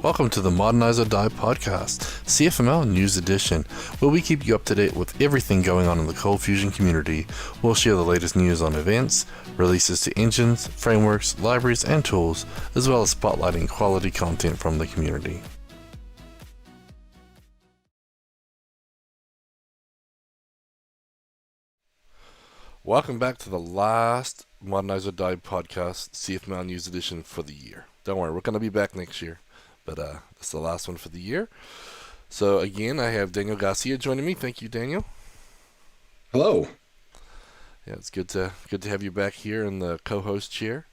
Welcome to the ModernizeOrdie Podcast, CFML News Edition, where we keep you up to date with everything going on in the Cold Fusion community. We'll share the latest news on events, releases to engines, frameworks, libraries, and tools, as well as spotlighting quality content from the community. Welcome back to the last MODERNIZEORDIE Podcast, CFML News Edition for the year. Don't worry, we're going to be back next year. But this is the last one for the year. So again, I have Daniel Garcia joining me. Thank you, Daniel. Hello. Yeah, it's good to have you back here in the co-host chair.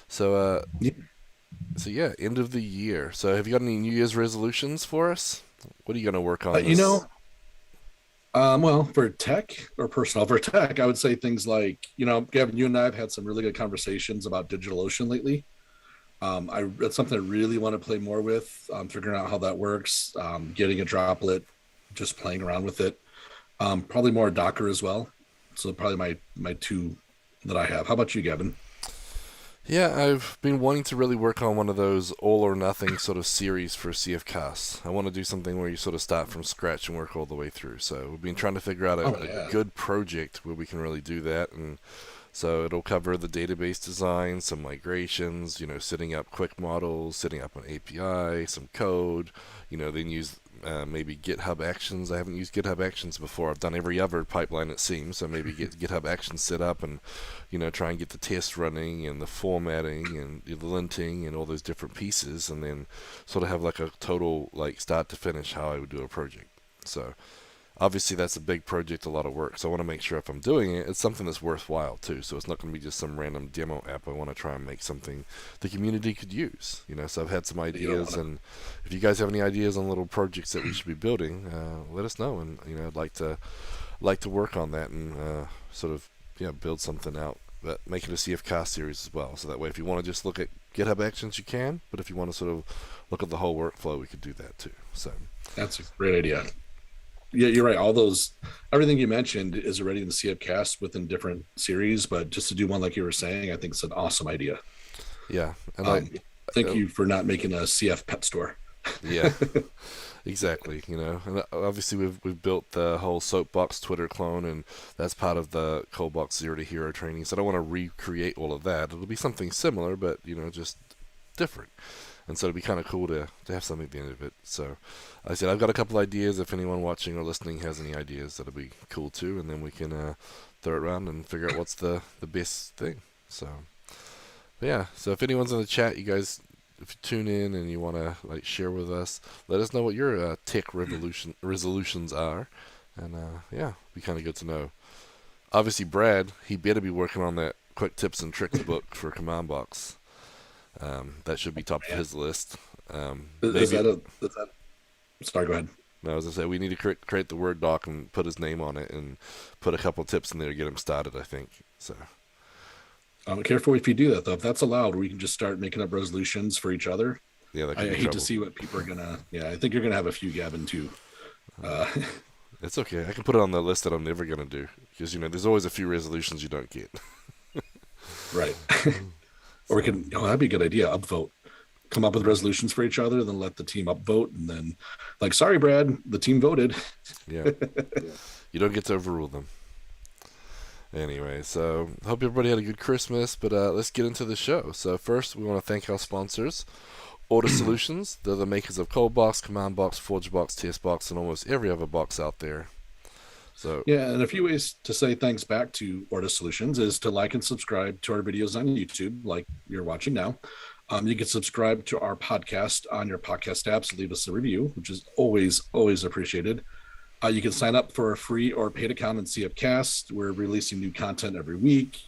So end of the year. So have you got any New Year's resolutions for us? What are you going to work on? Well, for tech or personal, for tech, I would say things like, Gavin, you and I have had some really good conversations about DigitalOcean lately. That's something I really want to play more with, figuring out how that works, getting a droplet, just playing around with it. Probably more Docker as well. So probably my two that I have. How about you, Gavin? Yeah, I've been wanting to really work on one of those all or nothing sort of series for CFCasts. I want to do something where you sort of start from scratch and work all the way through. So we've been trying to figure out a good project where we can really do that. And so it'll cover the database design, some migrations, setting up quick models, setting up an API, some code, then use maybe GitHub Actions. I haven't used GitHub Actions before. I've done every other pipeline, it seems, so maybe get GitHub Actions set up and, try and get the tests running and the formatting and the linting and all those different pieces, and then sort of have like a total, start to finish how I would do a project. So obviously that's a big project, a lot of work, so I want to make sure if I'm doing it, it's something that's worthwhile too, so it's not going to be just some random demo app. I want to try and make something the community could use, so I've had some ideas, and if you guys have any ideas on little projects that we should be building, let us know, and I'd like to work on that and sort of build something out, but make it a CFCast series as well, so that way if you want to just look at GitHub Actions you can, but if you want to sort of look at the whole workflow, we could do that too. So that's a great idea. Yeah, you're right. Everything you mentioned is already in the CFCast within different series, but just to do one like you were saying, I think it's an awesome idea. Yeah. And thank you for not making a CF pet store. Yeah, exactly. And obviously we've built the whole Soapbox Twitter clone, and that's part of the ColdBox Zero to Hero training. So I don't want to recreate all of that. It'll be something similar, but just different. And so it'd be kind of cool to have something at the end of it. So like I said, I've got a couple ideas. If anyone watching or listening has any ideas, that'll be cool too. And then we can throw it around and figure out what's the best thing. So, but yeah. So if anyone's in the chat, you guys, if you tune in and you want to share with us, let us know what your tech resolutions are. And be kind of good to know. Obviously, Brad, he better be working on that quick tips and tricks book for CommandBox. That should be top of his list. Sorry, go ahead. No, I was going to say, we need to create the Word doc and put his name on it and put a couple of tips in there to get him started, I think. So, careful if you do that, though. If that's allowed, we can just start making up resolutions for each other. Yeah, I hate to see what people are going to... Yeah, I think you're going to have a few, Gavin, too. It's okay. I can put it on the list that I'm never going to do. Because, there's always a few resolutions you don't get. Right. Or we can, that'd be a good idea, upvote. Come up with resolutions for each other, then let the team upvote, and then, sorry, Brad, the team voted. Yeah. You don't get to overrule them. Anyway, so hope everybody had a good Christmas, but let's get into the show. So first, we want to thank our sponsors, Order Solutions. They're the makers of ColdBox, commandbox, ForgeBox, TestBox, and almost every other box out there. So yeah, and a few ways to say thanks back to Order Solutions is to like and subscribe to our videos on YouTube, like you're watching now. You can subscribe to our podcast on your podcast apps, leave us a review, which is always appreciated. You can sign up for a free or paid account in CFCasts. We're releasing new content every week.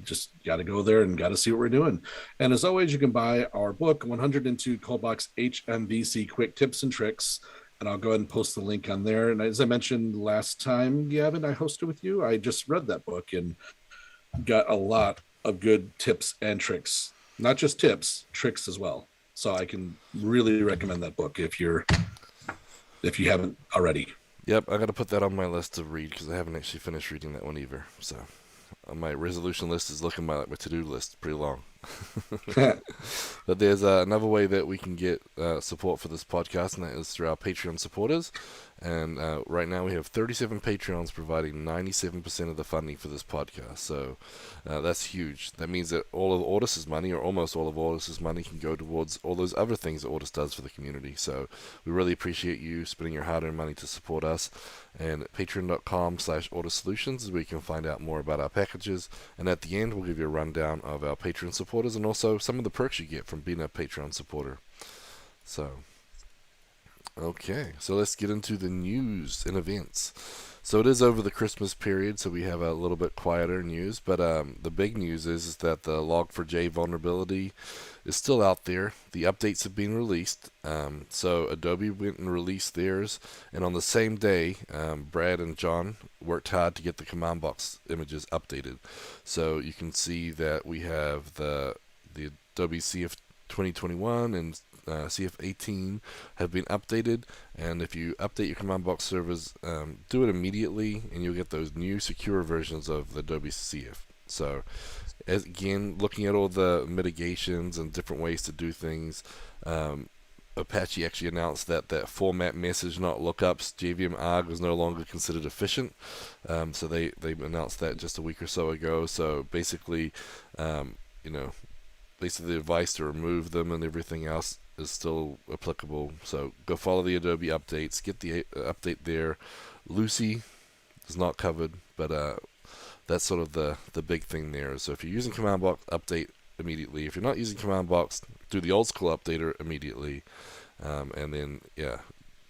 Just got to go there and got to see what we're doing. And as always, you can buy our book, 102 ColdBox HMVC Quick Tips and Tricks. And I'll go ahead and post the link on there. And as I mentioned last time, Gavin, I hosted with you, I just read that book and got a lot of good tips and tricks. Not just tips, tricks as well. So I can really recommend that book if you haven't already. Yep, I got to put that on my list to read because I haven't actually finished reading that one either. So my resolution list is looking like my to-do list pretty long. But there's another way that we can get support for this podcast, and that is through our Patreon supporters. And right now we have 37 Patreons providing 97% of the funding for this podcast. So that's huge. That means that all of Ordis's money, or almost all of Ordis's money, can go towards all those other things that Ordis does for the community. So we really appreciate you spending your hard-earned money to support us. And patreon.com/OrdisSolutions is where you can find out more about our packages. And at the end, we'll give you a rundown of our Patreon supporters and also some of the perks you get from being a Patreon supporter. So, okay, so let's get into the news and events. So it is over the Christmas period, so we have a little bit quieter news, but the big news is that the Log4j vulnerability is still out there. The updates have been released, so Adobe went and released theirs, and on the same day, Brad and John worked hard to get the command box images updated. So you can see that we have the Adobe CF 2021 and CF18 have been updated, and if you update your command box servers, do it immediately and you'll get those new secure versions of the Adobe CF. So again, looking at all the mitigations and different ways to do things, Apache actually announced that format message not lookups JVM arg was no longer considered efficient. So they announced that just a week or so ago. So basically, basically the advice to remove them and everything else is still applicable. So go follow the Adobe updates, get the update there. Lucy is not covered, but that's sort of the big thing there. So if you're using command box, update immediately. If you're not using command box, do the old school updater immediately. And then,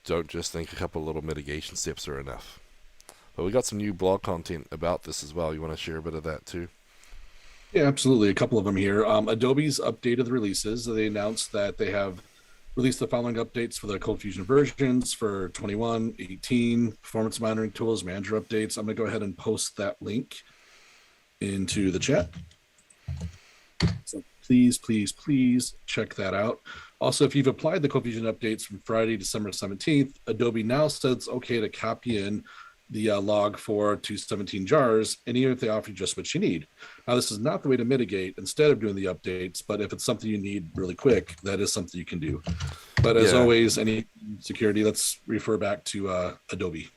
don't just think a couple little mitigation steps are enough. But we got some new blog content about this as well. You want to share a bit of that too? Yeah, absolutely. A couple of them here. Adobe's updated the releases. They announced that they have released the following updates for the Cold Fusion versions for 21, 18, performance monitoring tools, manager updates. I'm going to go ahead and post that link into the chat. So please check that out. Also, if you've applied the Cold Fusion updates from Friday, December 17th, Adobe now says it's okay to copy in the log for 217 jars, and even if they offer you just what you need. Now, this is not the way to mitigate instead of doing the updates, but if it's something you need really quick, that is something you can do. But as always, any security, let's refer back to Adobe.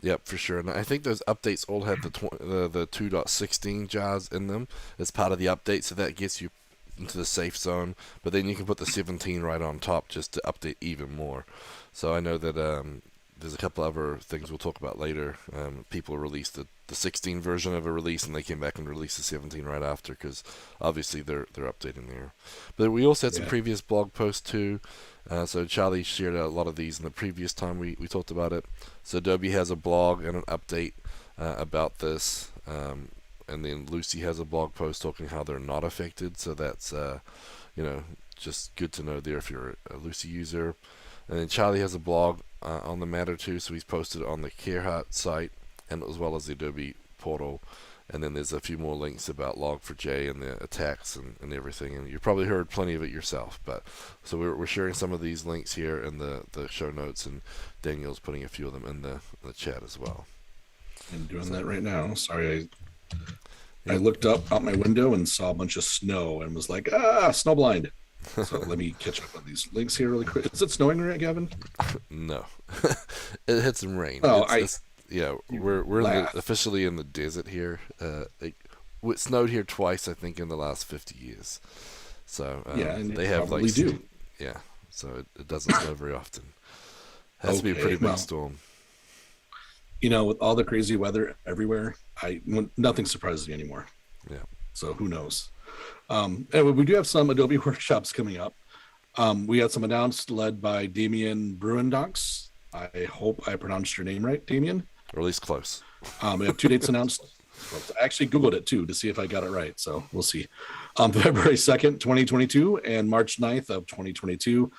Yep, for sure. And I think those updates all have the 2.16 jars in them as part of the update, so that gets you into the safe zone. But then you can put the 17 right on top just to update even more. So I know that there's a couple other things we'll talk about later. People released the 16 version of a release, and they came back and released the 17 right after, because obviously they're updating there. But we also had some previous blog posts too. So Charlie shared a lot of these in the previous time we talked about it. So Adobe has a blog and an update about this. And then Lucy has a blog post talking how they're not affected. So that's just good to know there if you're a Lucy user. And then Charlie has a blog on the matter too, so he's posted on the CareHeart site and as well as the Adobe portal. And then there's a few more links about Log4j and the attacks and everything. And you've probably heard plenty of it yourself. But so we're sharing some of these links here in the show notes, and Daniel's putting a few of them in the chat as well. I'm doing that right now. Sorry, I looked up out my window and saw a bunch of snow and was like, snow blind. So let me catch up on these links here really quick. Is it snowing right, Gavin? No. It hit some rain. Oh, we're officially in the desert here. It snowed here twice, I think, in the last 50 years. So and they have probably do. Yeah, so it doesn't snow very often. It has to be a pretty big storm. With all the crazy weather everywhere, nothing surprises me anymore. Yeah. So who knows? Anyway, we do have some Adobe workshops coming up. We had some announced, led by Damien Bruindox. I hope I pronounced your name right, Damien. Or at least close. We have 2 dates announced. I actually Googled it too to see if I got it right. So we'll see. February 2nd, 2022 and March 9th of 2022.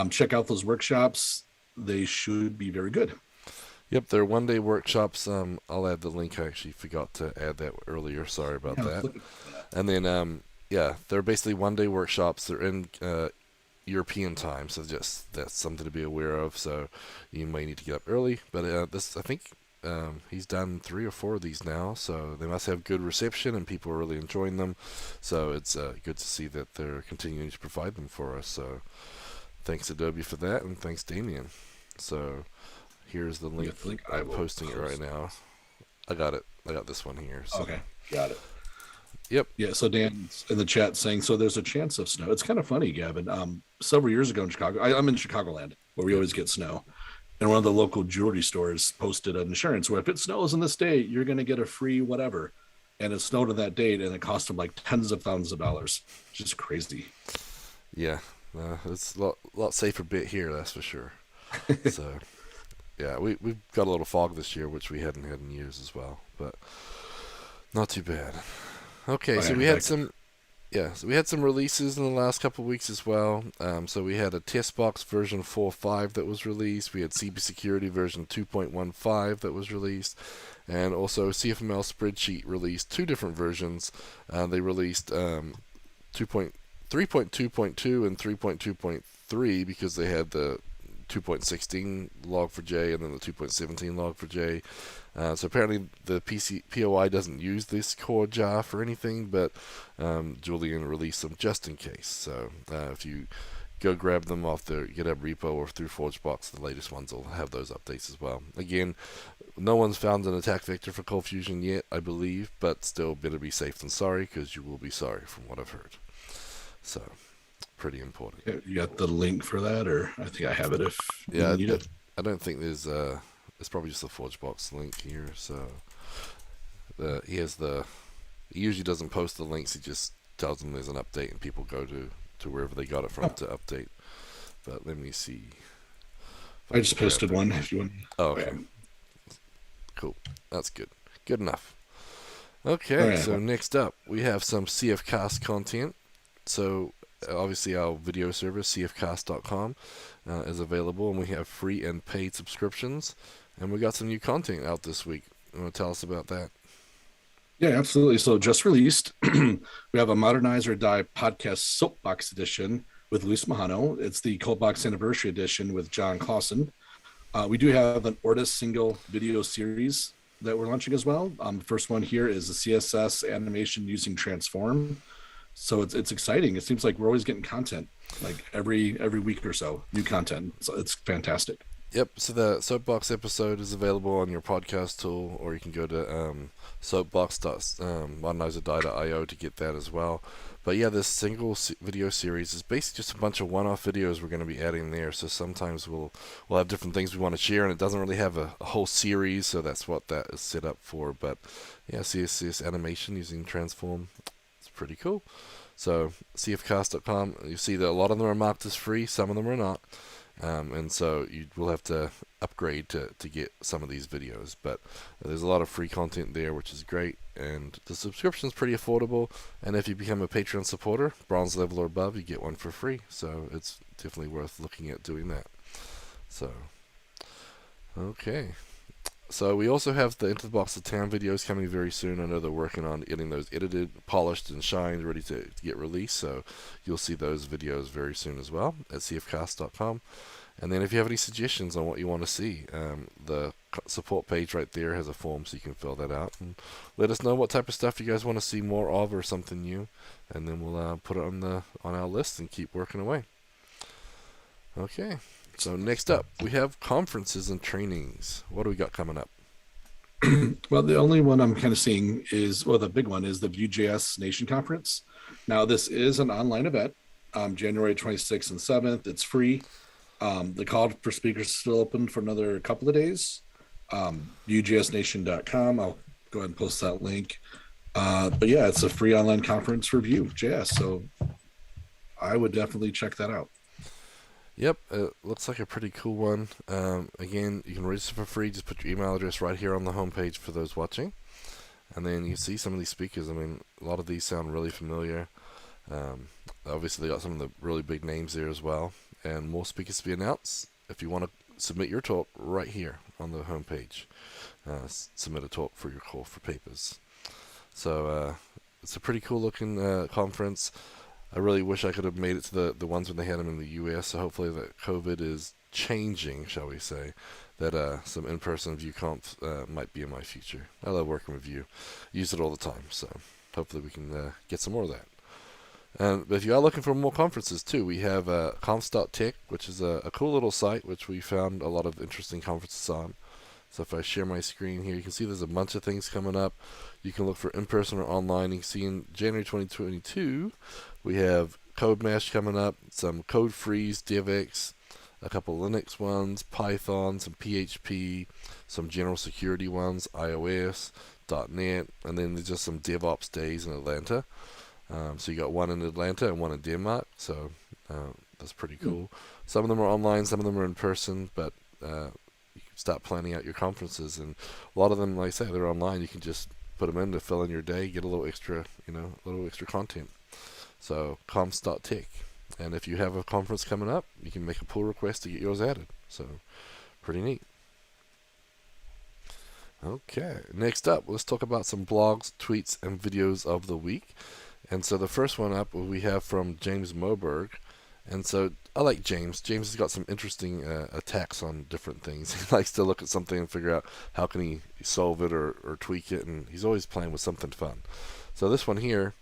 Check out those workshops. They should be very good. Yep, they're one-day workshops. I'll add the link. I actually forgot to add that earlier. Sorry about that. And then, they're basically one-day workshops. They're in European time, so that's something to be aware of. So you may need to get up early. But this, I think, He's done 3 or 4 of these now, so they must have good reception and people are really enjoying them. So it's good to see that they're continuing to provide them for us. So thanks Adobe for that, and thanks Damien. So here's the link. I'm posting it right now. I got it. I got this one here. So. Okay, got it. Yep. Yeah, so Dan's in the chat saying, so there's a chance of snow. It's kind of funny, Gavin. Several years ago in Chicago, I'm in Chicagoland, where we always get snow. And one of the local jewelry stores posted an insurance where if it snows in this state, you're going to get a free whatever. And it snowed on that date, and it cost them like tens of thousands of dollars. It's just crazy. Yeah, it's a lot safer bit here, that's for sure. So, yeah, we've got a little fog this year, which we hadn't had in years as well. But not too bad. Okay, so we had some releases in the last couple of weeks as well. So we had a TestBox version 4.5 that was released. We had CB Security version 2.15 that was released, and also CFML Spreadsheet released 2 different versions. They released 3.2.2 and 3.2.3 because they had the 2.16 log4j and then the 2.17 log4j. So apparently the POI doesn't use this core jar for anything, but Julian released them just in case. So if you go grab them off the GitHub repo or through ForgeBox, the latest ones will have those updates as well. Again, no one's found an attack vector for Cold Fusion yet, I believe, but still better be safe than sorry, because you will be sorry from what I've heard. So pretty important. Yeah, you got the link for that, or I think I have it if you need it. I don't think there's it's probably just the ForgeBox link here. So he usually doesn't post the links. He just tells them there's an update and people go to wherever they got it from to update. But let me see. I just posted one if you want. Oh, okay. Cool. That's good. Good enough. Okay, so next up we have some CFCast content. So obviously our video service, CFCast.com, is available, and we have free and paid subscriptions. And we got some new content out this week. You want to tell us about that? Yeah, absolutely. So just released, we have a Modernize or Die podcast soapbox edition with Luis Mahano. It's the CodeBox Anniversary Edition with John Clausen. We do have an Ortus single video series that we're launching as well. The first one here is a CSS animation using Transform. So it's exciting. It seems like we're always getting content, like every week or so, new content. So it's fantastic. Yep, so the Soapbox episode is available on your podcast tool, or you can go to soapbox.modernizeordie.io to get that as well. But yeah, this single video series is basically just a bunch of one-off videos we're going to be adding there. So sometimes we'll have different things we want to share, and it doesn't really have a whole series, so that's what that is set up for. But yeah, CSS animation using Transform, it's pretty cool. So cfcast.com, you see that a lot of them are marked as free, some of them are not. And so you will have to upgrade to get some of these videos, but there's a lot of free content there, which is great, and the subscription is pretty affordable. And if you become a Patreon supporter, bronze level or above, you get one for free, so it's definitely worth looking at doing that. So okay, so we also have the Into the Box of Town videos coming very soon. I know they're working on getting those edited, polished, and shined, ready to get released. So you'll see those videos very soon as well at cfcast.com. And then if you have any suggestions on what you want to see, the support page right there has a form, so you can fill that out. And let us know what type of stuff you guys want to see more of, or something new. And then we'll put it on our list and keep working away. Okay. So next up, we have conferences and trainings. What do we got coming up? Well, the only one I'm kind of seeing is, well, the big one is the Vue.js Nation Conference. Now, this is an online event, January 26th and 7th. It's free. The call for speakers is still open for another couple of days. Vue.jsnation.com. I'll go ahead and post that link. But yeah, it's a free online conference for Vue.js. So I would definitely check that out. Yep, it looks like a pretty cool one. Again, you can register for free. Just put your email address right here on the homepage for those watching. And then you see some of these speakers. I mean, a lot of these sound really familiar. Obviously, they got some of the really big names there as well. And more speakers to be announced. If you want to submit your talk right here on the homepage, submit a talk for your call for papers. So it's a pretty cool looking conference. I really wish I could have made it to the ones when they had them in the U.S. So hopefully that COVID is changing, shall we say, that some in-person Vue conf might be in my future. I love working with Vue. Use it all the time, so hopefully we can get some more of that. But if you are looking for more conferences too, we have conf.tech, which is a cool little site which we found a lot of interesting conferences on. So if I share my screen here, you can see there's a bunch of things coming up. You can look for in-person or online. You can see in January 2022, we have CodeMash coming up, some Code Freeze, DevX, a couple Linux ones, Python, some PHP, some general security ones, iOS, .NET, and then there's just some DevOps days in Atlanta. So you got one in Atlanta and one in Denmark, so that's pretty cool. Some of them are online, some of them are in person, but you can start planning out your conferences, and a lot of them, like I say, they're online. You can just put them in to fill in your day, get a little extra, a little extra content. So comms.tech, and if you have a conference coming up, you can make a pull request to get yours added. So pretty neat. Okay, next up, let's talk about some blogs, tweets, and videos of the week. And so the first one up we have from James Moberg. And so I like James. James has got some interesting attacks on different things. He likes to look at something and figure out how can he solve it or tweak it, and he's always playing with something fun. So this one here,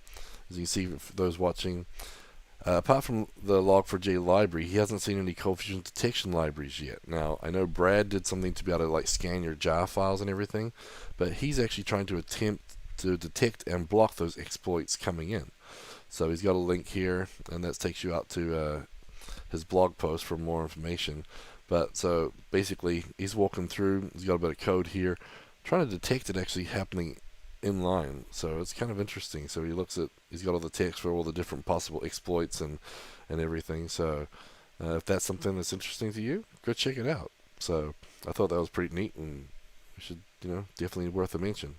as you can see for those watching, apart from the Log4j library, he hasn't seen any cold fusion detection libraries yet. Now, I know Brad did something to be able to like scan your jar files and everything, but he's actually trying to attempt to detect and block those exploits coming in. So he's got a link here, and that takes you out to his blog post for more information. But so basically, he's walking through, he's got a bit of code here, trying to detect it actually happening in line. So it's kind of interesting. So he's got all the text for all the different possible exploits and everything. So if that's something that's interesting to you, go check it out. So I thought that was pretty neat, and we should, definitely worth a mention.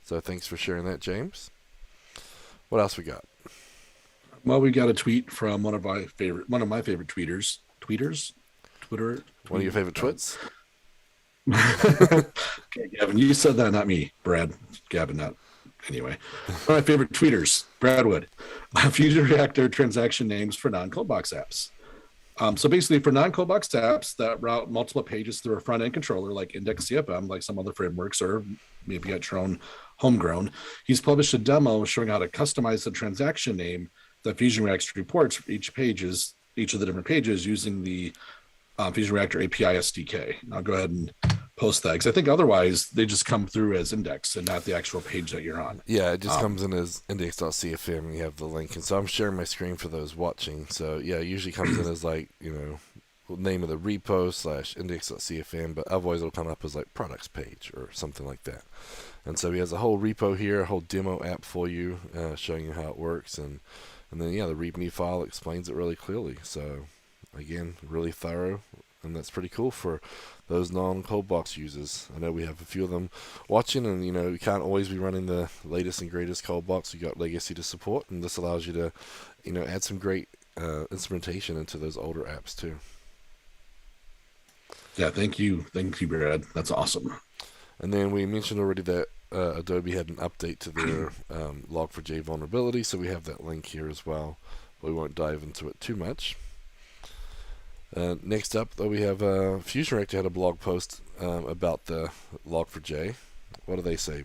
So thanks for sharing that, James. What else we got? Well, we got a tweet from one of my favorite tweeters. Twitter. One of your favorite twits? Okay, Gavin, you said that, not me. Brad. Gavin, not. Anyway. One of my favorite tweeters, Brad Wood. Fusion Reactor transaction names for non-CodeBox apps. So basically, for non-CodeBox apps that route multiple pages through a front-end controller like Index CFM, like some other frameworks, or maybe got your own homegrown, he's published a demo showing how to customize the transaction name that Fusion Reactor reports for each of the different pages using the Fusion Reactor API SDK. I'll go ahead and post that, because I think otherwise they just come through as index and not the actual page that you're on. Yeah, it just comes in as index.cfm, and you have the link. And so I'm sharing my screen for those watching. So yeah, it usually comes in as like, name of the repo / index.cfm, but otherwise it'll come up as like products page or something like that. And so he has a whole repo here, a whole demo app for you, showing you how it works. And then, yeah, the README file explains it really clearly. So again, really thorough, and that's pretty cool for those non-ColdBox users. I know we have a few of them watching, and you can't always be running the latest and greatest ColdBox. You got legacy to support, and this allows you to add some great instrumentation into those older apps too. Yeah, thank you, Brad. That's awesome. And then we mentioned already that Adobe had an update to their Log4j vulnerability, so we have that link here as well. We won't dive into it too much. Next up, though, we have Fusion Reactor had a blog post about the Log4j. What do they say?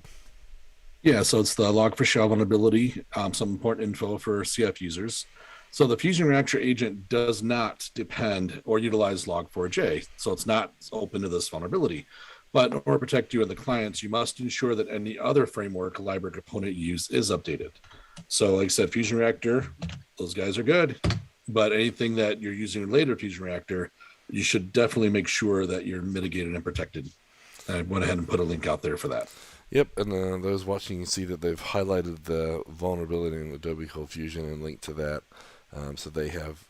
Yeah, so it's the Log4Shell vulnerability, some important info for CF users. So the Fusion Reactor agent does not depend or utilize Log4j, so it's not open to this vulnerability. But in order to protect you and the clients, you must ensure that any other framework library component you use is updated. So like I said, Fusion Reactor, those guys are good. But anything that you're using related to Fusion Reactor, you should definitely make sure that you're mitigated and protected. I went ahead and put a link out there for that. Yep, and those watching, you see that they've highlighted the vulnerability in Adobe Cold Fusion and linked to that. So they have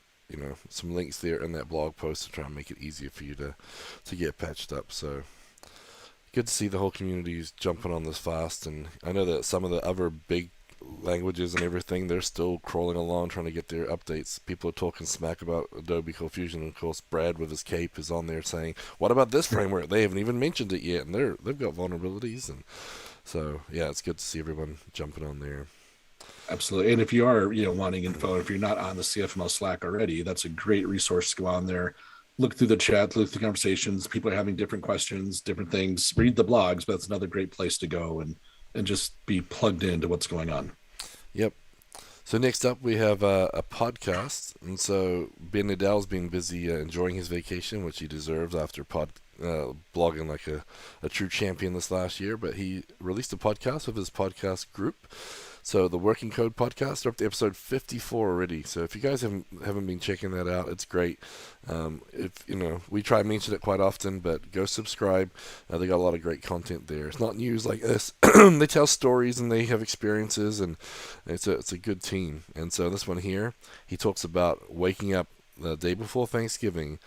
some links there in that blog post to try and make it easier for you to get patched up. So good to see the whole community is jumping on this fast. And I know that some of the other big languages and everything, they're still crawling along trying to get their updates. People are talking smack about Adobe Cold Fusion, and of course Brad with his cape is on there saying, what about this framework? They haven't even mentioned it yet, and they've got vulnerabilities. And so yeah, it's good to see everyone jumping on there. Absolutely. And if you are wanting info, if you're not on the CFML Slack already, that's a great resource to go on there. look through the chat, look through the conversations. People are having different questions, different things. Read the blogs, but that's another great place to go and just be plugged into what's going on. Yep. So next up, we have a podcast, and so Ben Nadal's been busy enjoying his vacation, which he deserves after blogging like a true champion this last year. But he released a podcast with his podcast group. So the Working Code podcast, we're up to episode 54 already. So if you guys haven't been checking that out, it's great. We try and mention it quite often, but go subscribe. They got a lot of great content there. It's not news like this. They tell stories and they have experiences, and it's a good team. And so this one here, he talks about waking up the day before Thanksgiving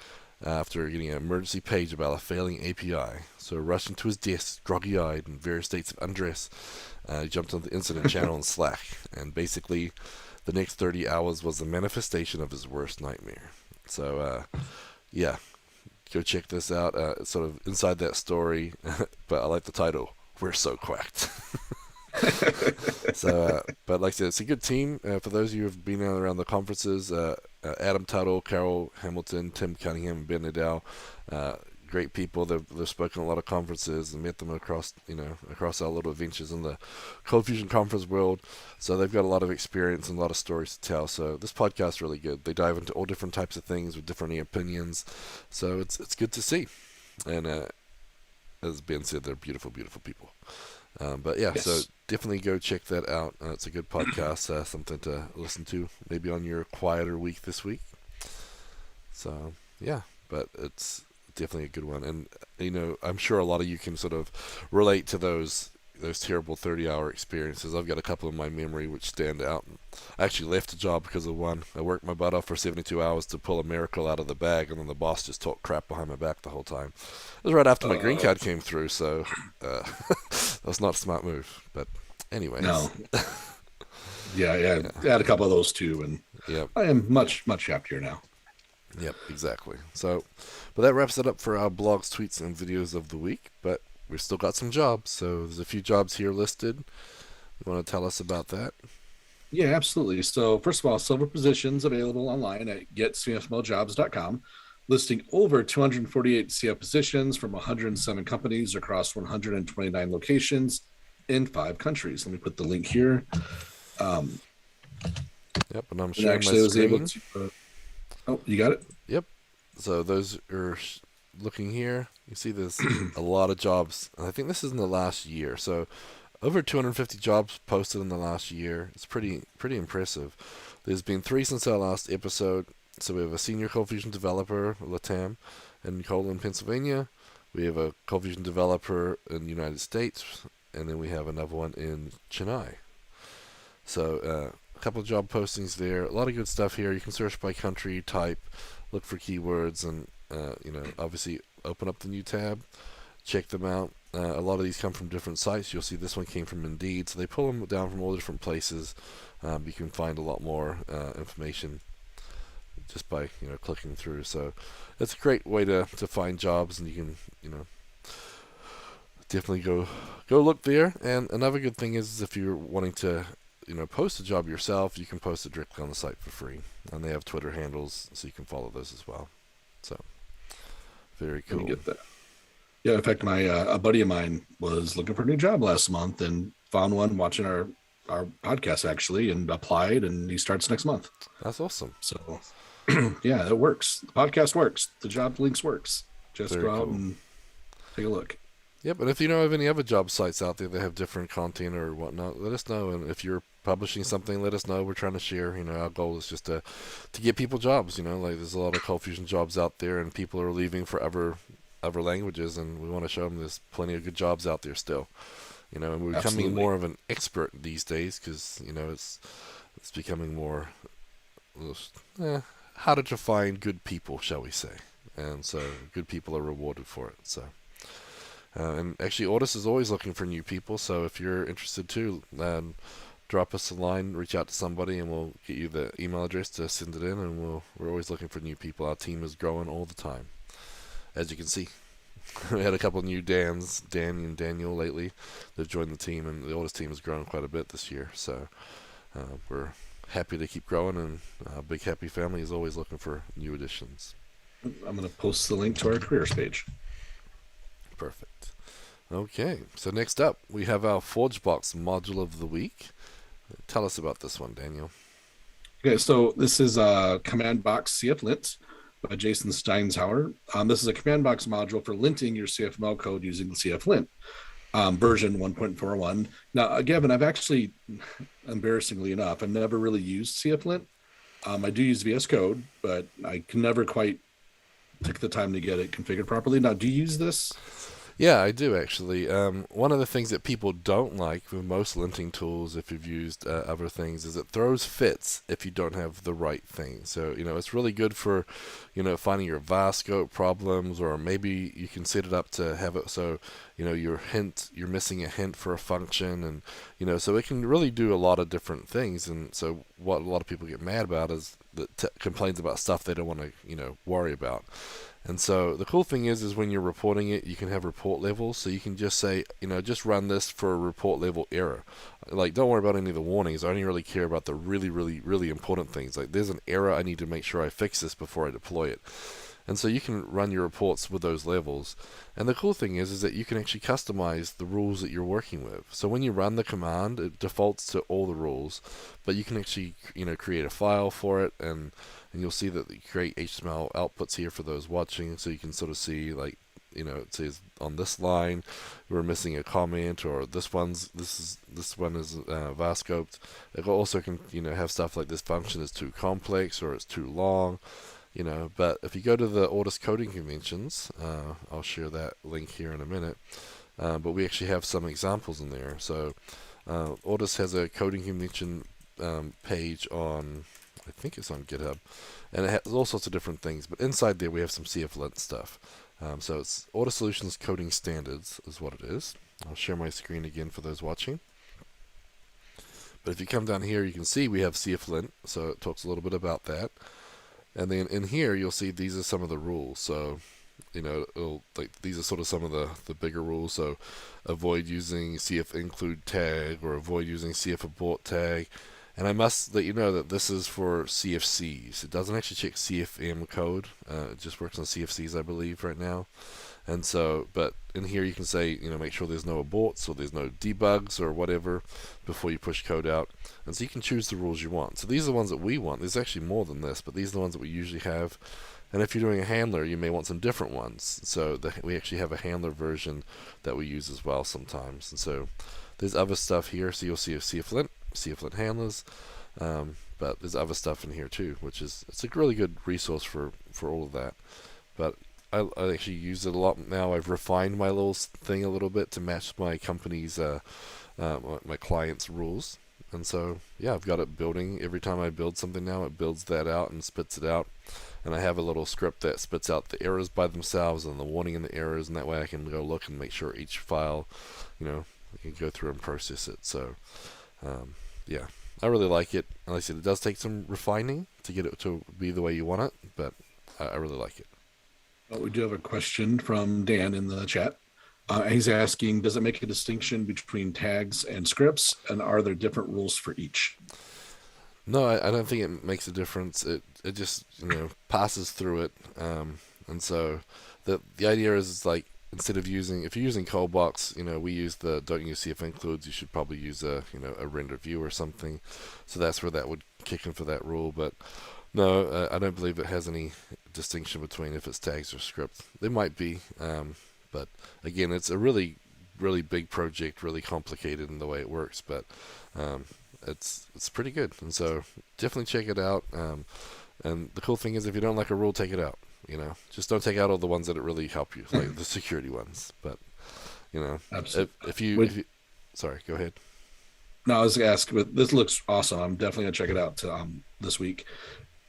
after getting an emergency page about a failing API. So rushing to his desk, groggy-eyed, in various states of undress, he jumped on the incident channel in Slack, and basically the next 30 hours was the manifestation of his worst nightmare. So, go check this out. It's sort of inside that story, but I like the title, We're So Quacked. But like I said, it's a good team. For those of you who have been around the conferences, Adam Tuttle, Carol Hamilton, Tim Cunningham, and Ben Nadal, great people. They've spoken at a lot of conferences and met them across our little adventures in the Cold Fusion conference world. So they've got a lot of experience and a lot of stories to tell. So this podcast is really good. They dive into all different types of things with different opinions. So it's good to see. And as Ben said, they're beautiful, beautiful people. Yes. So definitely go check that out. It's a good podcast, something to listen to maybe on your quieter week this week. So, yeah, but it's definitely a good one. And, I'm sure a lot of you can sort of relate to those terrible 30-hour experiences. I've got a couple in my memory which stand out. I actually left a job because of one. I worked my butt off for 72 hours to pull a miracle out of the bag, and then the boss just talked crap behind my back the whole time. It was right after my green card came through, so that was not a smart move. But anyways. No. Yeah. I had a couple of those too, and I am much, much happier now. Yep, exactly. So, but that wraps it up for our blogs, tweets, and videos of the week. But we've still got some jobs, so there's a few jobs here listed. You want to tell us about that? Yeah, absolutely. So first of all, silver positions available online at getcfmljobs.com, listing over 248 CF positions from 107 companies across 129 locations in 5 countries. Let me put the link here. Yep, and I'm sharing my screen. Oh, you got it? Yep. So those are looking here. You see there's a lot of jobs. I think this is in the last year. So over 250 jobs posted in the last year. It's pretty impressive. There's been 3 since our last episode. So we have a senior Cold Fusion developer, LATAM, in Colon, Pennsylvania. We have a Cold Fusion developer in the United States. And then we have another one in Chennai. So a couple of job postings there. A lot of good stuff here. You can search by country, type, look for keywords, and obviously open up the new tab, check them out. A lot of these come from different sites. You'll see this one came from Indeed, so they pull them down from all different places. You can find a lot more information just by clicking through. So it's a great way to find jobs, and you can definitely go look there. And another good thing is if you're wanting to post a job yourself, you can post it directly on the site for free. And they have Twitter handles, so you can follow those as well. So, very cool. Get that. Yeah, in fact, a buddy of mine was looking for a new job last month and found one watching our podcast, actually, and applied, and he starts next month. That's awesome. So, yeah, it works. The podcast works. The job links works. Just very go out and take a look. Yep, and if you know of any other job sites out there that have different content or whatnot, let us know. And if you're publishing something, let us know. We're trying to share. Our goal is just to get people jobs. Like there's a lot of Cold Fusion jobs out there, and people are leaving for other languages, and we want to show them there's plenty of good jobs out there still. And we're becoming Absolutely. more of an expert these days because it's becoming more harder to find good people, shall we say? And so good people are rewarded for it. So. And actually, Audis is always looking for new people, so if you're interested too, drop us a line, reach out to somebody, and we'll get you the email address to send it in, and we're always looking for new people. Our team is growing all the time, as you can see. We had a couple of new Dan and Daniel lately. They've joined the team, and the Audis team has grown quite a bit this year, so we're happy to keep growing, and Big Happy Family is always looking for new additions. I'm going to post the link to our careers page. Perfect. Okay, so next up we have our ForgeBox module of the week. Tell us about this one, Daniel. Okay, so this is commandbox-cflint by Jason Steinshauer. This is a command box module for linting your CFML code using CFLint. Version 1.41. Now, Gavin, I've actually, embarrassingly enough, I've never really used CFLint. I do use VS Code, but I can never quite take the time to get it configured properly. Now, do you use this? Yeah, I do actually. One of the things that people don't like with most linting tools, if you've used other things, is it throws fits if you don't have the right thing. So, it's really good for, finding your VAR scope problems, or maybe you can set it up to have it so, you're missing a hint for a function, and, so it can really do a lot of different things. And so what a lot of people get mad about is that complains about stuff they don't want to, worry about. And so the cool thing is when you're reporting it, you can have report levels. So you can just say, just run this for a report level error. Like, don't worry about any of the warnings. I only really care about the really, really, really important things. Like, there's an error. I need to make sure I fix this before I deploy it. And so you can run your reports with those levels. And the cool thing is that you can actually customize the rules that you're working with. So when you run the command, it defaults to all the rules, but you can actually, create a file for it, and you'll see that you create HTML outputs here for those watching, so you can sort of see, like, it says on this line we're missing a comment, or this one is var scoped. It also can have stuff like this function is too complex or it's too long. But if you go to the Ordis coding conventions, I'll share that link here in a minute, but we actually have some examples in there. So Ordis has a coding convention page on, I think it's on GitHub, and it has all sorts of different things, but inside there we have some CFLint stuff. So it's Ordis Solutions Coding Standards is what it is. I'll share my screen again for those watching. But if you come down here, you can see we have CFLint, so it talks a little bit about that. And then in here, you'll see these are some of the rules. So, these are sort of some of the bigger rules. So, avoid using CF include tag, or avoid using CF abort tag. And I must let you know that this is for CFCs. It doesn't actually check CFM code. It just works on CFCs, I believe, right now. And so, but in here you can say, make sure there's no aborts or there's no debugs or whatever before you push code out. And so you can choose the rules you want. So these are the ones that we want. There's actually more than this, but these are the ones that we usually have. And if you're doing a handler, you may want some different ones. So we actually have a handler version that we use as well sometimes. And so there's other stuff here. So you'll see a CFLint handlers. But there's other stuff in here too, it's a really good resource for all of that. But I actually use it a lot now. I've refined my little thing a little bit to match my company's, my client's rules. And so, yeah, I've got it building. Every time I build something now, it builds that out and spits it out. And I have a little script that spits out the errors by themselves and the warning in the errors, and that way I can go look and make sure each file, I can go through and process it. So, yeah, I really like it. Like I said, it does take some refining to get it to be the way you want it, but I really like it. Well, we do have a question from Dan in the chat. He's asking, does it make a distinction between tags and scripts, and are there different rules for each? No, I don't think it makes a difference. It just passes through it, and so the idea is like, instead of if you're using ColdBox, we use don't use CF includes. You should probably use a render view or something. So that's where that would kick in for that rule. But no, I don't believe it has any distinction between if it's tags or script. There might be, but again, it's a really, really big project, really complicated in the way it works. But it's pretty good, and so definitely check it out. And the cool thing is, if you don't like a rule, take it out. Just don't take out all the ones that really help you, like the security ones. But absolutely. If you sorry, go ahead. No, I was going to ask, but this looks awesome. I'm definitely going to check it out this week.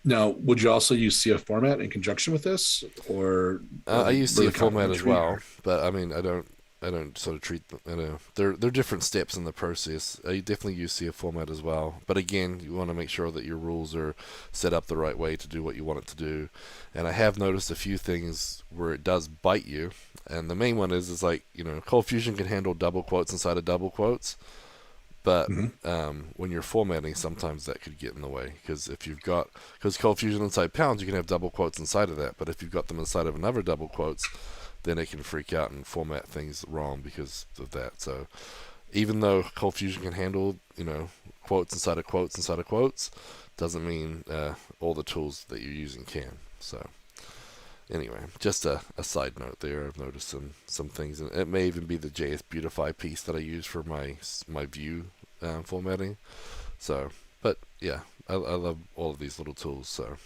Now, would you also use CF format in conjunction with this, or I use CF format as well? But I mean, I don't sort of treat them. They're different steps in the process. I definitely use CF format as well. But again, you want to make sure that your rules are set up the right way to do what you want it to do. And I have noticed a few things where it does bite you. And the main one is like, Cold Fusion can handle double quotes inside of double quotes. But when you're formatting, sometimes that could get in the way, because Cold Fusion inside pounds, you can have double quotes inside of that. But if you've got them inside of another double quotes, then it can freak out and format things wrong because of that. So even though Cold Fusion can handle, quotes inside of quotes inside of quotes, doesn't mean all the tools that you're using can. So anyway, just a side note there. I've noticed some things, and it may even be the JS Beautify piece that I use for my view formatting. So, but yeah, I love all of these little tools. So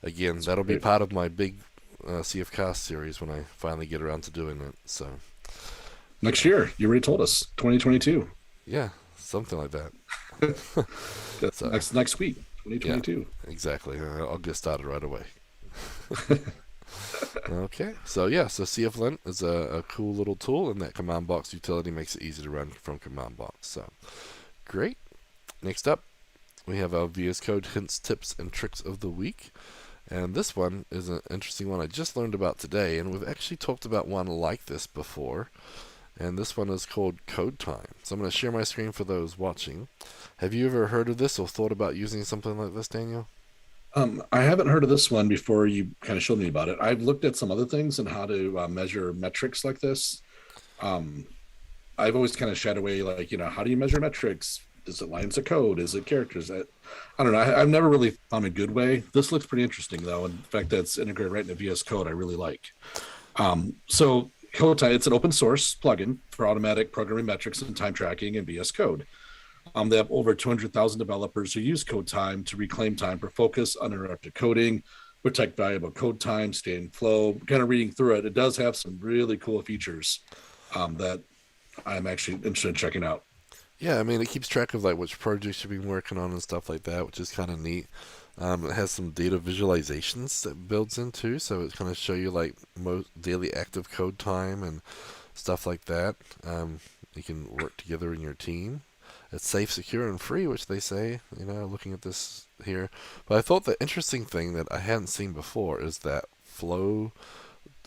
again, that'll be part of my big CFCast series when I finally get around to doing it. So next year, you already told us 2022. Yeah, something like that. So, next week, 2022. Yeah, exactly. I'll get started right away. Okay, so CFLint is a cool little tool, and that command box utility makes it easy to run from command box. So great. Next up, we have our VS Code hints, tips, and tricks of the week. And this one is an interesting one I just learned about today, and we've actually talked about one like this before. And this one is called Code Time. So I'm going to share my screen for those watching. Have you ever heard of this or thought about using something like this, Daniel? I haven't heard of this one before you kind of showed me about it. I've looked at some other things and how to measure metrics like this. I've always kind of shied away, like, how do you measure metrics? Is it lines of code? Is it characters? I don't know. I've never really found a good way. This looks pretty interesting, though. In fact, that's integrated right into VS Code. I really like. So Code Time, it's an open source plugin for automatic programming metrics and time tracking in VS Code. They have over 200,000 developers who use Code Time to reclaim time for focus, uninterrupted coding, protect valuable code time, stay in flow. Kind of reading through it, it does have some really cool features that I'm actually interested in checking out. Yeah, I mean, it keeps track of like which projects you've been working on and stuff like that, which is kind of neat. It has some data visualizations that builds into, so it's going to show you like most daily active code time and stuff like that. You can work together in your team. It's safe, secure, and free, which they say, looking at this here. But I thought the interesting thing that I hadn't seen before is that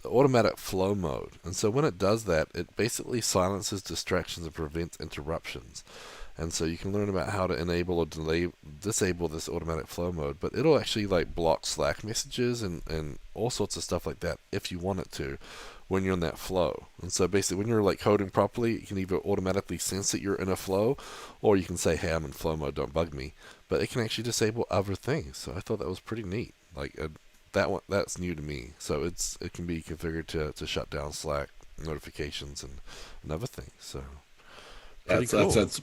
automatic flow mode. And so when it does that, it basically silences distractions and prevents interruptions. And so you can learn about how to enable or disable this automatic flow mode. But it'll actually like block Slack messages and all sorts of stuff like that if you want it to, when you're in that flow. And so basically when you're like coding properly, you can either automatically sense that you're in a flow, or you can say, hey, I'm in flow mode, don't bug me. But it can actually disable other things. So I thought that was pretty neat. Like that's new to me. So it can be configured to shut down Slack notifications and other things. So pretty cool. That's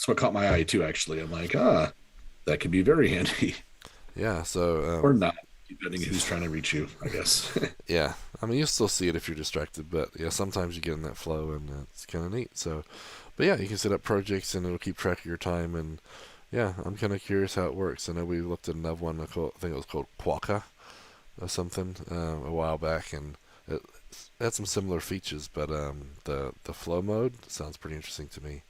what caught my eye too, actually. I'm like, that could be very handy. Yeah, so or not, depending who's trying to reach you, I guess. Yeah, I mean, you'll still see it if you're distracted, but yeah, sometimes you get in that flow, and it's kind of neat. So, but yeah, you can set up projects, and it'll keep track of your time, and yeah, I'm kind of curious how it works. I know we looked at another one, I think it was called Quokka or something a while back, and it had some similar features, but the flow mode sounds pretty interesting to me.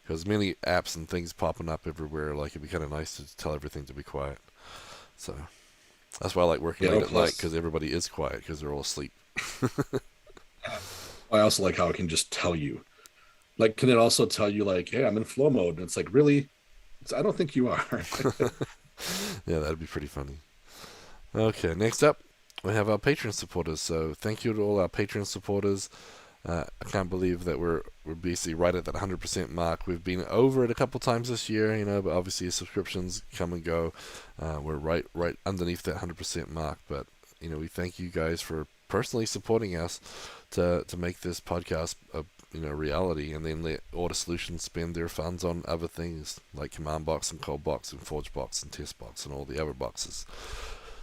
Because many apps and things popping up everywhere, like it'd be kind of nice to tell everything to be quiet. So that's why I like working late at night, because everybody is quiet because they're all asleep. I also like how it can just tell you. Like, can it also tell you like, hey, I'm in flow mode? And it's like, really? I don't think you are. Yeah, that'd be pretty funny. Okay, next up, we have our Patreon supporters. So thank you to all our Patreon supporters. I can't believe that we're basically right at that 100% mark. We've been over it a couple times this year, but obviously subscriptions come and go. We're right underneath that 100% mark. But we thank you guys for personally supporting us to make this podcast a reality, and then let Order Solutions spend their funds on other things like CommandBox and ColdBox and ForgeBox and TestBox and all the other boxes.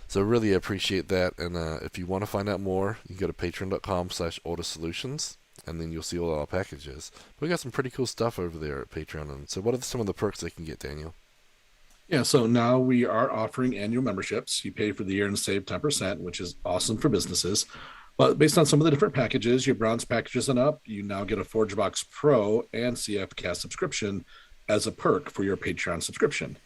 So really appreciate that, and if you want to find out more, you can go to patreon.com/ordersolutions, and then you'll see all our packages. But we got some pretty cool stuff over there at Patreon. And so what are some of the perks they can get, Daniel? Yeah, so now we are offering annual memberships. You pay for the year and save 10%, which is awesome for businesses. But based on some of the different packages, your bronze packages and up, you now get a ForgeBox Pro and CFCast subscription as a perk for your Patreon subscription.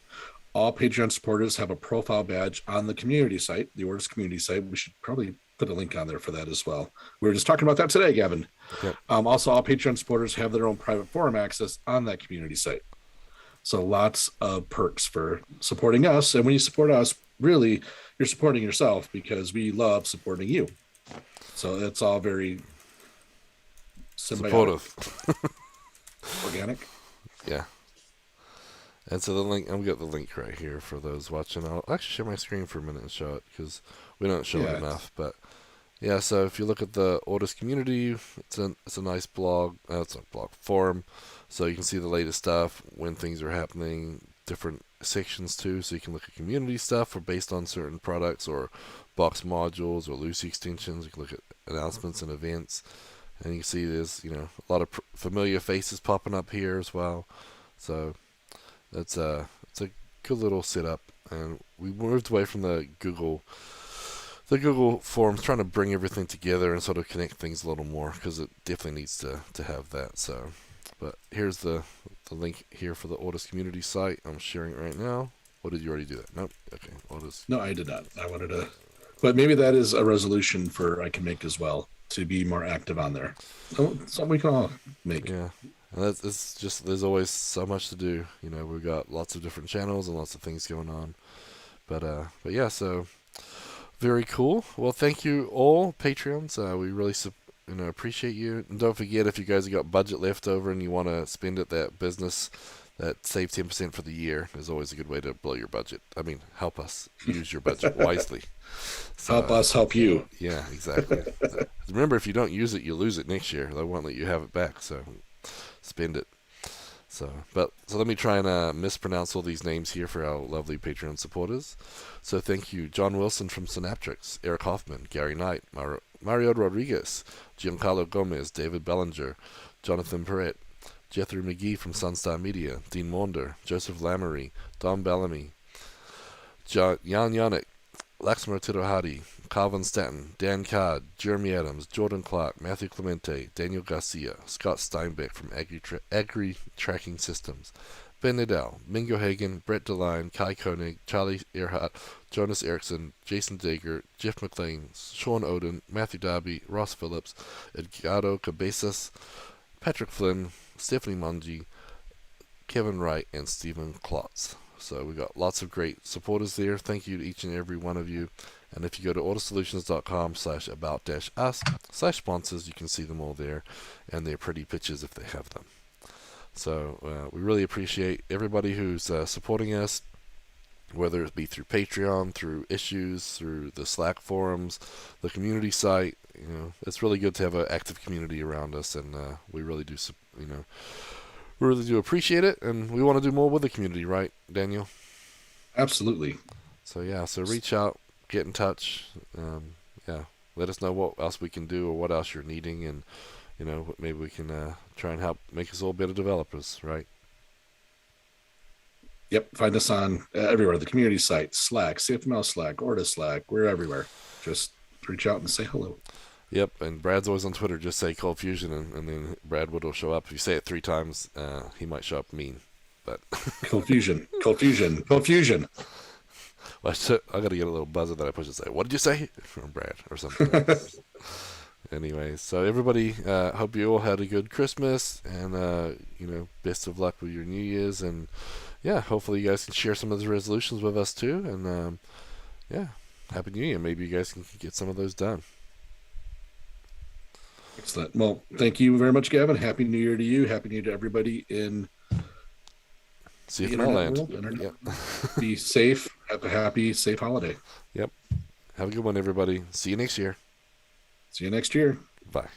All Patreon supporters have a profile badge on the community site, the Orders community site. We should probably put a link on there for that as well. We were just talking about that today, Gavin. Yep. Also, all Patreon supporters have their own private forum access on that community site. So lots of perks for supporting us. And when you support us, really, you're supporting yourself because we love supporting you. So it's all very symbiotic. Supportive. Organic. Yeah. And so the link, I've got the link right here for those watching. I'll actually share my screen for a minute and show it because we don't show it enough. But yeah, so if you look at the Ordis community, it's a nice blog. It's a blog forum. So you can see the latest stuff, when things are happening, different sections too. So you can look at community stuff or based on certain products or box modules or Lucy extensions. You can look at announcements and events. And you can see there's, a lot of familiar faces popping up here as well. So it's a good little setup. And we moved away from the Google forums, trying to bring everything together and sort of connect things a little more because it definitely needs to have that. So, but here's the link here for the Ordis community site. I'm sharing it right now. Or did you already do that? Nope. Okay. Ordis. No, I did not. I wanted to, but maybe that is a resolution I can make as well to be more active on there. Something we can all make. Yeah. And it's just, there's always so much to do. We've got lots of different channels and lots of things going on. But yeah, so very cool. Well, thank you all, Patreons. We really appreciate you. And don't forget, if you guys have got budget left over and you want to spend it that business that save 10% for the year, is always a good way to blow your budget. I mean, help us use your budget wisely. So, help us help you. Yeah, exactly. Remember, if you don't use it, you lose it next year. They won't let you have it back, so spend it. So let me try and mispronounce all these names here for our lovely Patreon supporters. So thank you, John Wilson from Synaptrix, Eric Hoffman, Gary Knight, Mario Rodriguez, Giancarlo Gomez, David Bellinger, Jonathan Perrett, Jethro McGee from Sunstar Media, Dean Maunder, Joseph Lamery, Don Bellamy, Jan Yannick, Laxmar Tirohadi, Calvin Stanton, Dan Card, Jeremy Adams, Jordan Clark, Matthew Clemente, Daniel Garcia, Scott Steinbeck from Agri Tracking Systems, Ben Nadell, Mingo Hagen, Brett DeLine, Kai Koenig, Charlie Earhart, Jonas Erickson, Jason Dager, Jeff McLean, Sean Oden, Matthew Darby, Ross Phillips, Edgardo Cabezas, Patrick Flynn, Stephanie Mungi, Kevin Wright, and Stephen Klotz. So we got lots of great supporters there. Thank you to each and every one of you. And if you go to autosolutions.com/about-us/sponsors, you can see them all there. And they're pretty pictures if they have them. So we really appreciate everybody who's supporting us, whether it be through Patreon, through issues, through the Slack forums, the community site. It's really good to have an active community around us, and we really do, we really do appreciate it, and we want to do more with the community, right, Daniel? Absolutely. So yeah, so reach out, get in touch, let us know what else we can do or what else you're needing, and maybe we can try and help make us all better developers, right? Yep, find us on everywhere, the community site, Slack, CFML Slack, Ordis Slack, we're everywhere. Just reach out and say hello. Yep, and Brad's always on Twitter. Just say Cold Fusion, and then Brad Wood will show up. If you say it 3 times, he might show up mean. But Cold Fusion, Cold Fusion, Cold Fusion. Well, I got to get a little buzzer that I push and say, "What did you say?" from Brad or something. Anyway, so everybody, hope you all had a good Christmas, and best of luck with your New Year's, and yeah, hopefully you guys can share some of the resolutions with us too, and Happy New Year. Maybe you guys can get some of those done. Excellent. Well, thank you very much, Gavin. Happy New Year to you. Happy New Year to everybody in CFML land. Yep. Be safe. Have a happy, safe holiday. Yep. Have a good one, everybody. See you next year. See you next year. Bye.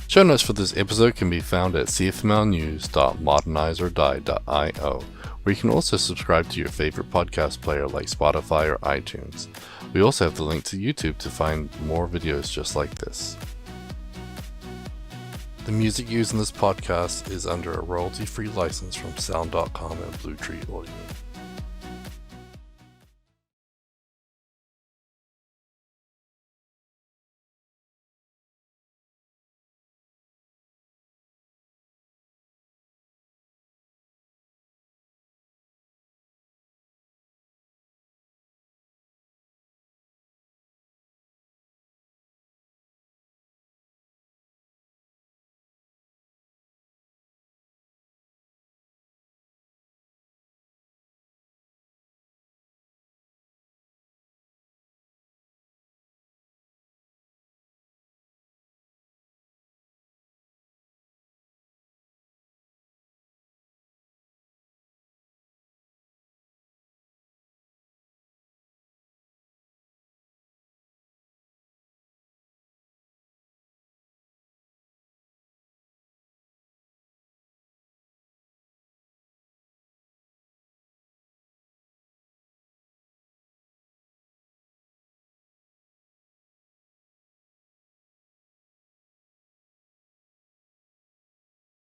Show notes for this episode can be found at cfmlnews.modernizeordie.io, where you can also subscribe to your favorite podcast player like Spotify or iTunes. We also have the link to YouTube to find more videos just like this. The music used in this podcast is under a royalty-free license from Sound.com and Blue Tree Audio.